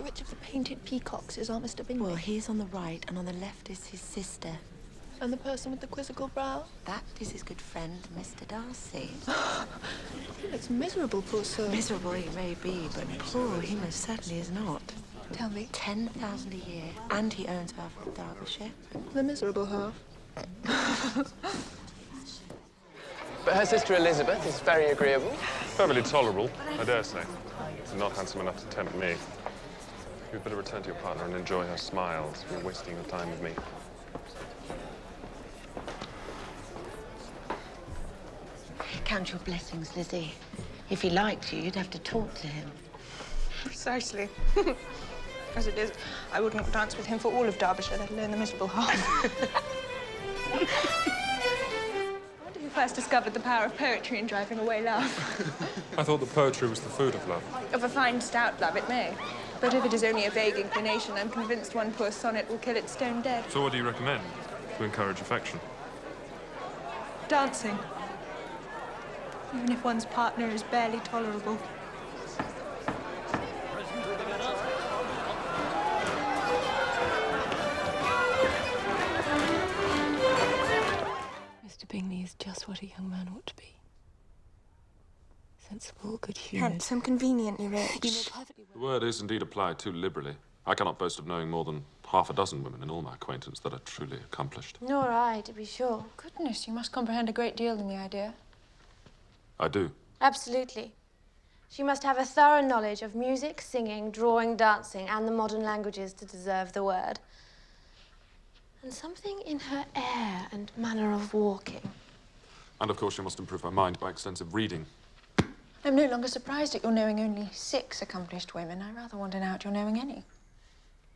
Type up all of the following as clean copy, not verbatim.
So which of the painted peacocks is our Mr. Bingley? Well, he's on the right, and on the left is his sister. And the person with the quizzical brow? That is his good friend, Mr. Darcy. He looks miserable, poor soul. Miserable he may be, but poor he most certainly is not. Tell me. 10,000 a year, and he owns half of Derbyshire. The miserable half. But her sister Elizabeth is very agreeable. Perfectly tolerable, I dare say. Not handsome enough to tempt me. You'd better return to your partner and enjoy her smiles. You're wasting your time with me. Count your blessings, Lizzie. If he liked you, you'd have to talk to him. Precisely. As it is, I wouldn't dance with him for all of Derbyshire, let alone the miserable half. I wonder who first discovered the power of poetry in driving away love. I thought that poetry was the food of love. Of a fine, stout love, it may. But if it is only a vague inclination, I'm convinced one poor sonnet will kill it stone dead. So what do you recommend to encourage affection? Dancing. Even if one's partner is barely tolerable. Mr. Bingley is just what a young man ought to be. Sensible, good-humoured. Handsome, conveniently rich. You know perfectly The well. word is indeed applied too liberally. I cannot boast of knowing more than half a dozen women in all my acquaintance that are truly accomplished. Nor I, to be sure. Goodness, you must comprehend a great deal in the idea. I do. Absolutely. She must have a thorough knowledge of music, singing, drawing, dancing, and the modern languages to deserve the word. And something in her air and manner of walking. And of course she must improve her mind by extensive reading. I'm no longer surprised at your knowing only 6 accomplished women. I rather want to know at your knowing any.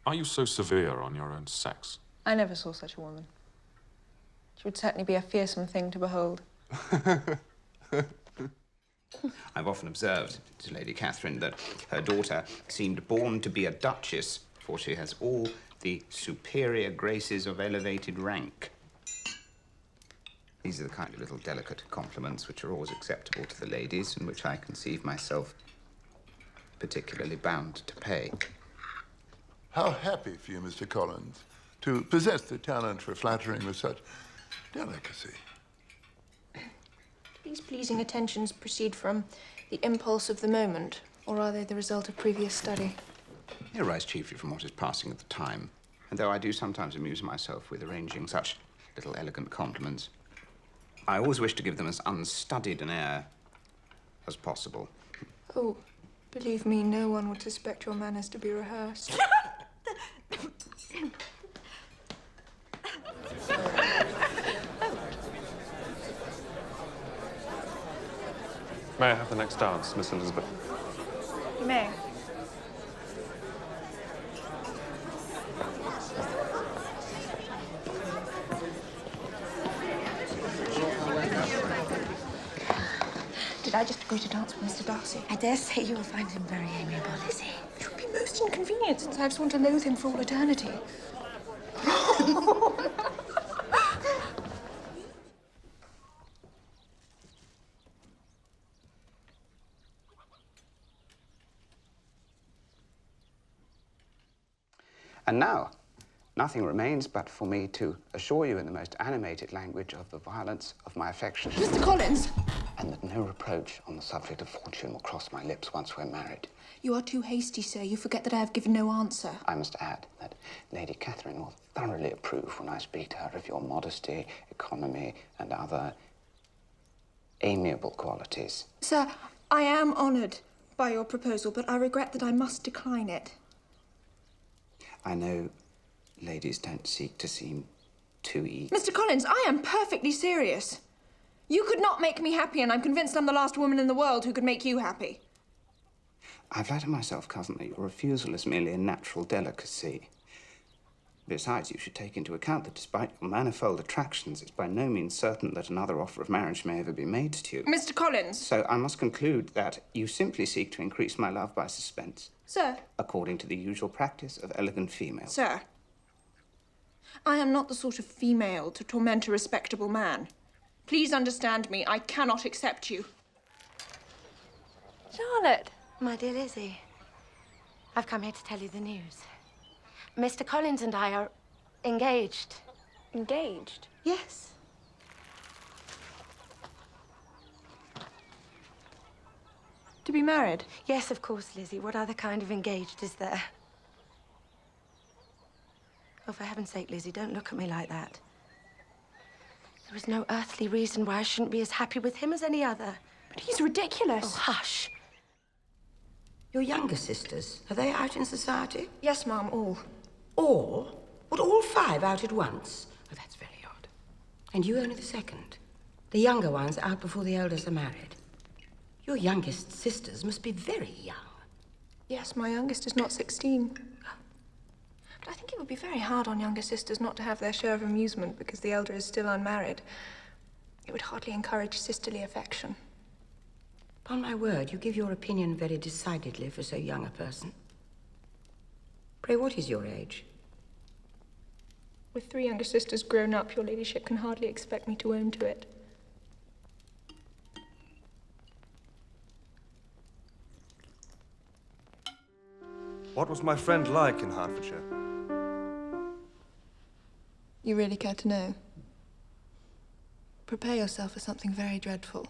Are you so severe on your own sex? I never saw such a woman. She would certainly be a fearsome thing to behold. I've often observed to Lady Catherine that her daughter seemed born to be a duchess, for she has all the superior graces of elevated rank. These are the kind of little delicate compliments which are always acceptable to the ladies and which I conceive myself particularly bound to pay. How happy for you, Mr. Collins, to possess the talent for flattering with such delicacy. These pleasing attentions proceed from the impulse of the moment, or are they the result of previous study? They arise chiefly from what is passing at the time, and though I do sometimes amuse myself with arranging such little elegant compliments, I always wish to give them as unstudied an air as possible. Oh, believe me, no one would suspect your manners to be rehearsed. May I have the next dance, Miss Elizabeth? You may. Did I just agree to dance with Mr. Darcy? I dare say you will find him very amiable, Lizzie. It would be most inconvenient, since I've sworn to loathe him for all eternity. And now, nothing remains but for me to assure you in the most animated language of the violence of my affection. Mr. Collins! And that no reproach on the subject of fortune will cross my lips once we're married. You are too hasty, sir. You forget that I have given no answer. I must add that Lady Catherine will thoroughly approve when I speak to her of your modesty, economy, and other amiable qualities. Sir, I am honoured by your proposal, but I regret that I must decline it. I know ladies don't seek to seem too eager. Mr. Collins, I am perfectly serious. You could not make me happy, and I'm convinced I'm the last woman in the world who could make you happy. I flatter myself, cousin, that your refusal is merely a natural delicacy. Besides, you should take into account that despite your manifold attractions, it's by no means certain that another offer of marriage may ever be made to you. Mr. Collins! So I must conclude that you simply seek to increase my love by suspense. Sir. According to the usual practice of elegant females. Sir. I am not the sort of female to torment a respectable man. Please understand me. I cannot accept you. Charlotte! My dear Lizzie, I've come here to tell you the news. Mr. Collins and I are engaged. Engaged? Yes. To be married? Yes, of course, Lizzie. What other kind of engaged is there? Oh, for heaven's sake, Lizzie, don't look at me like that. There is no earthly reason why I shouldn't be as happy with him as any other. But he's ridiculous. Oh, hush. Your younger sisters, are they out in society? Yes, Mum, all. All? Would all 5 out at once? Oh, that's very odd. And you only the second. The younger ones out before the elders are married. Your youngest sisters must be very young. Yes, my youngest is not 16. But I think it would be very hard on younger sisters not to have their share of amusement because the elder is still unmarried. It would hardly encourage sisterly affection. Upon my word, you give your opinion very decidedly for so young a person. Pray, what is your age? With 3 younger sisters grown up, your ladyship can hardly expect me to own to it. What was my friend like in Hertfordshire? You really care to know? Prepare yourself for something very dreadful.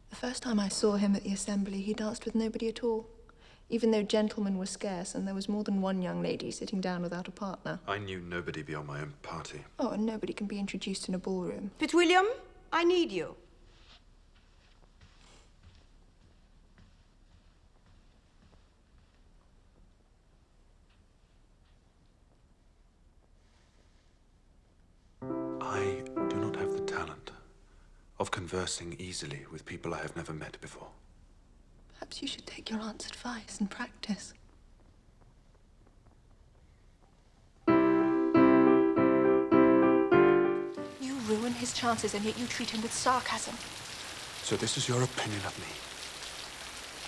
The first time I saw him at the assembly, he danced with nobody at all, even though gentlemen were scarce and there was more than one young lady sitting down without a partner. I knew nobody beyond my own party. Oh, and nobody can be introduced in a ballroom. Fitzwilliam, I need you. I do not have the talent of conversing easily with people I have never met before. Perhaps you should take your aunt's advice and practice. You ruin his chances, and yet you treat him with sarcasm. So this is your opinion of me.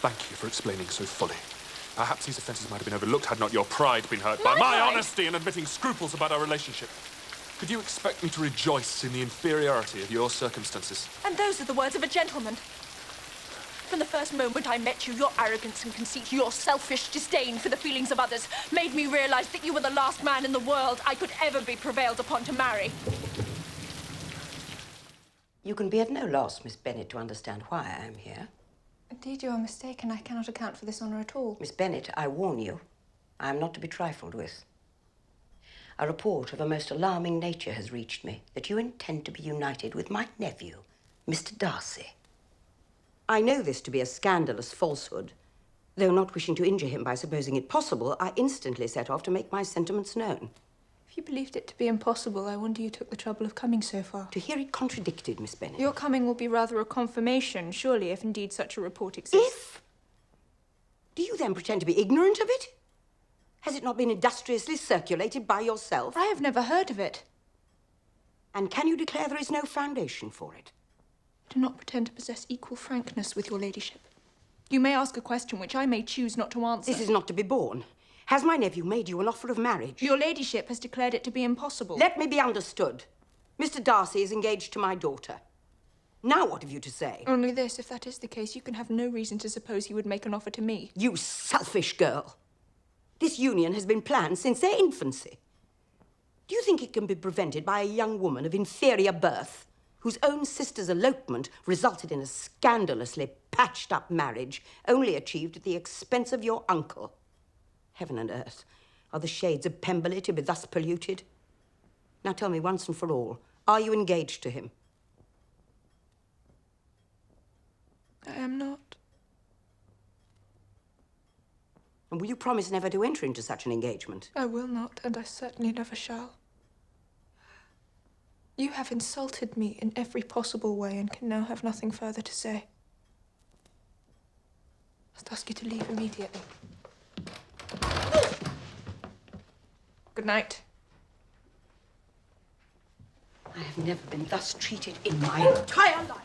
Thank you for explaining so fully. Perhaps these offences might have been overlooked had not your pride been hurt by my honesty in admitting scruples about our relationship. Could you expect me to rejoice in the inferiority of your circumstances? And those are the words of a gentleman. From the first moment I met you, your arrogance and conceit, your selfish disdain for the feelings of others made me realize that you were the last man in the world I could ever be prevailed upon to marry. You can be at no loss, Miss Bennet, to understand why I am here. Indeed, you are mistaken. I cannot account for this honor at all. Miss Bennet, I warn you, I am not to be trifled with. A report of a most alarming nature has reached me that you intend to be united with my nephew, Mr. Darcy. I know this to be a scandalous falsehood. Though not wishing to injure him by supposing it possible, I instantly set off to make my sentiments known. If you believed it to be impossible, I wonder you took the trouble of coming so far. To hear it contradicted, Miss Bennet. Your coming will be rather a confirmation, surely, if indeed such a report exists. If? Do you then pretend to be ignorant of it? Has it not been industriously circulated by yourself? I have never heard of it. And can you declare there is no foundation for it? Do not pretend to possess equal frankness with your ladyship. You may ask a question which I may choose not to answer. This is not to be borne. Has my nephew made you an offer of marriage? Your ladyship has declared it to be impossible. Let me be understood. Mr. Darcy is engaged to my daughter. Now what have you to say? Only this, if that is the case, you can have no reason to suppose he would make an offer to me. You selfish girl. This union has been planned since their infancy. Do you think it can be prevented by a young woman of inferior birth, whose own sister's elopement resulted in a scandalously patched-up marriage, only achieved at the expense of your uncle? Heaven and earth, are the shades of Pemberley to be thus polluted? Now tell me once and for all, are you engaged to him? I am not. And will you promise never to enter into such an engagement? I will not, and I certainly never shall. You have insulted me in every possible way and can now have nothing further to say. I must ask you to leave immediately. Good night. I have never been thus treated in my entire life.